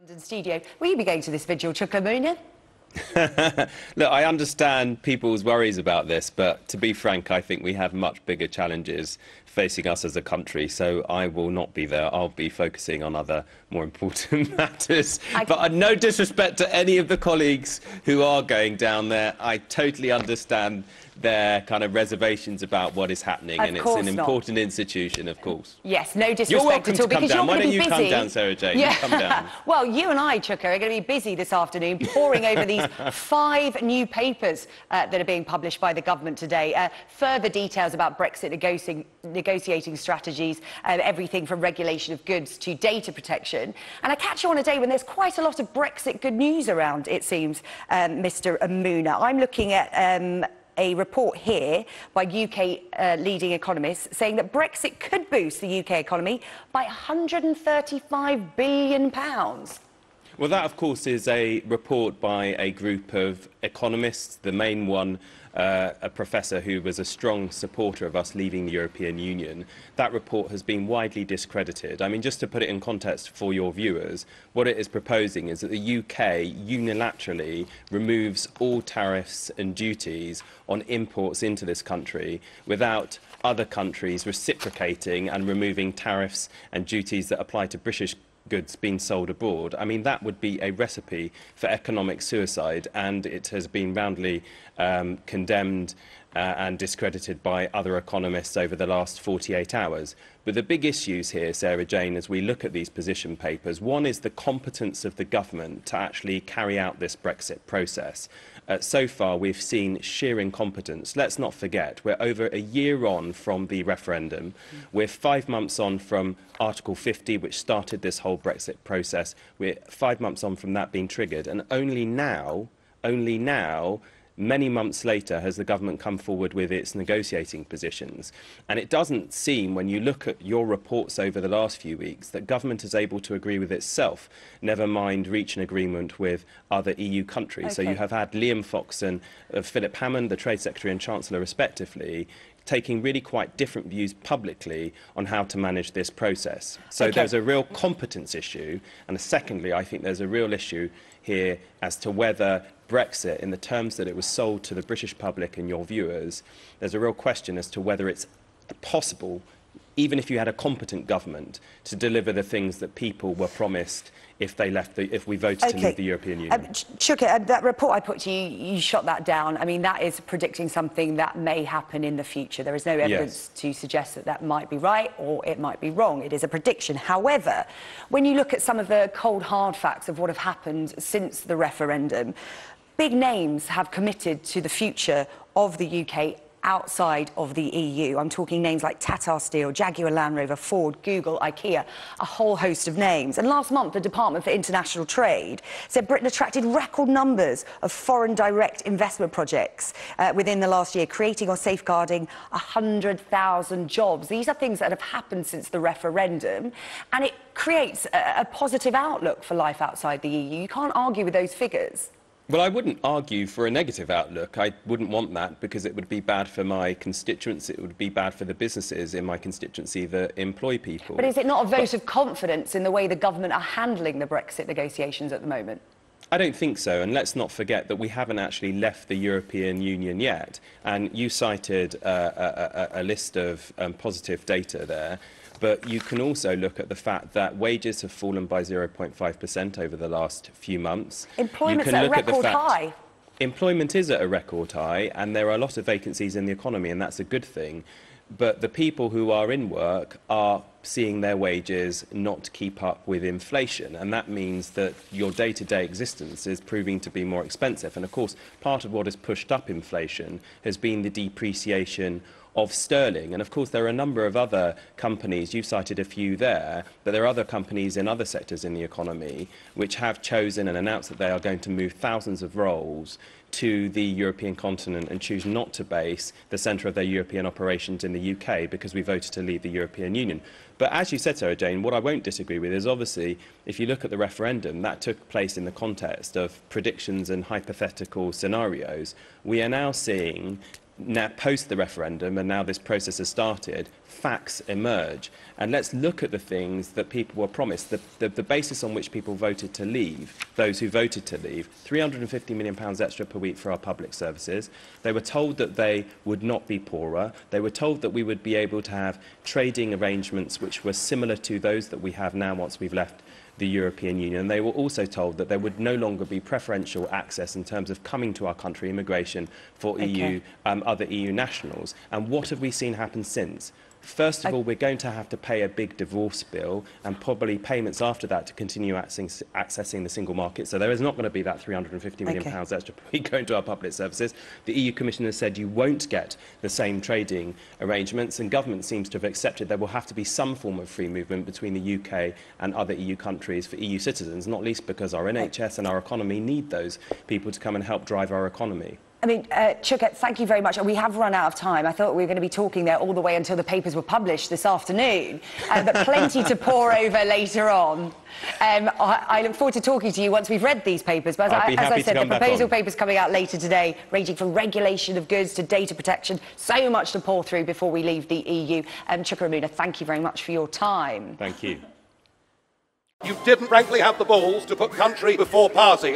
In studio. Will you be going to this vigil, Chuka Umunna? Look, I understand people's worries about this, but to be frank, I think we have much bigger challenges facing us as a country, so I will not be there. I'll be focusing on other more important matters. But no disrespect to any of the colleagues who are going down there. I totally understand their kind of reservations about what is happening, and it's an important institution, of course. Yes, no disrespect you're welcome at all, to come because down. you're Why going to don't be you busy. come down, Sarah Jane? Yeah. You come down. Well, you and I, Chuka, are going to be busy this afternoon poring over these 5 new papers that are being published by the government today. Further details about Brexit negotiating strategies, everything from regulation of goods to data protection. And I catch you on a day when there's quite a lot of Brexit good news around, it seems, Mr. Umunna. I'm looking at a report here by UK leading economists saying that Brexit could boost the UK economy by £135 billion. Well, that, of course, is a report by a group of economists, the main one, a professor who was a strong supporter of us leaving the European Union. That report has been widely discredited. I mean, just to put it in context for your viewers, what it is proposing is that the UK unilaterally removes all tariffs and duties on imports into this country without other countries reciprocating and removing tariffs and duties that apply to British goods being sold abroad. I mean, that would be a recipe for economic suicide, and it has been roundly condemned and discredited by other economists over the last 48 hours. But the big issues here, Sarah Jane, as we look at these position papers, one is the competence of the government to actually carry out this Brexit process. So far, we've seen sheer incompetence. Let's not forget, we're over a year on from the referendum. We're 5 months on from Article 50, which started this whole Brexit process. We're 5 months on from that being triggered. And only now, many months later, has the government come forward with its negotiating positions. And it doesn't seem, when you look at your reports over the last few weeks, that government is able to agree with itself, never mind reach an agreement with other EU countries. Okay. So you have had Liam Fox and Philip Hammond, the Trade Secretary and Chancellor respectively, taking really quite different views publicly on how to manage this process. So there's a real competence issue, and secondly, I think there's a real issue here as to whether Brexit, in the terms that it was sold to the British public and your viewers, there's a real question as to whether it's possible, even if you had a competent government, to deliver the things that people were promised if we voted to leave the European Union. Chuka, that report I put to you, you shot that down. I mean, that is predicting something that may happen in the future. There is no evidence to suggest that that might be right or it might be wrong. It is a prediction. However, when you look at some of the cold, hard facts of what have happened since the referendum, big names have committed to the future of the UK outside of the EU. I'm talking names like Tata Steel, Jaguar Land Rover, Ford, Google, IKEA, a whole host of names. And last month, the Department for International Trade said Britain attracted record numbers of foreign direct investment projects within the last year, creating or safeguarding 100,000 jobs. These are things that have happened since the referendum, and it creates a positive outlook for life outside the EU. You can't argue with those figures. Well, I wouldn't argue for a negative outlook. I wouldn't want that, because it would be bad for my constituents. It would be bad for the businesses in my constituency that employ people. But is it not a vote of confidence in the way the government are handling the Brexit negotiations at the moment? I don't think so, and let's not forget that we haven't actually left the European Union yet. And you cited a list of positive data there. But you can also look at the fact that wages have fallen by 0.5% over the last few months. Employment's at a record high. Employment is at a record high, and there are a lot of vacancies in the economy, and that's a good thing. But the people who are in work are seeing their wages not keep up with inflation, and that means that your day-to-day existence is proving to be more expensive. And of course, part of what has pushed up inflation has been the depreciation of sterling. And of course, there are a number of other companies, you've cited a few there, but there are other companies in other sectors in the economy which have chosen and announced that they are going to move thousands of roles to the European continent and choose not to base the centre of their European operations in the UK because we voted to leave the European Union. But as you said, Sarah Jane, what I won't disagree with is obviously, if you look at the referendum, that took place in the context of predictions and hypothetical scenarios. We are now seeing now, post the referendum, and now this process has started, facts emerge. And let's look at the things that people were promised. The basis on which people voted to leave, those who voted to leave, £350 million extra per week for our public services. They were told that they would not be poorer. They were told that we would be able to have trading arrangements which were similar to those that we have now once we've left the European Union. They were also told that there would no longer be preferential access in terms of coming to our country, immigration, for other EU nationals. And what have we seen happen since? First of all, we're going to have to pay a big divorce bill and probably payments after that to continue accessing the single market. So there is not going to be that £350 million extra per week going to our public services. The EU Commissioner said you won't get the same trading arrangements, and government seems to have accepted there will have to be some form of free movement between the UK and other EU countries for EU citizens, not least because our NHS and our economy need those people to come and help drive our economy. I mean, Chuka, thank you very much. We have run out of time. I thought we were going to be talking there all the way until the papers were published this afternoon, but plenty to pore over later on. I look forward to talking to you once we've read these papers. But as I said, the proposal paper's coming out later today, ranging from regulation of goods to data protection. So much to pore through before we leave the EU. Chuka Umunna, thank you very much for your time. Thank you. You didn't frankly have the balls to put country before party.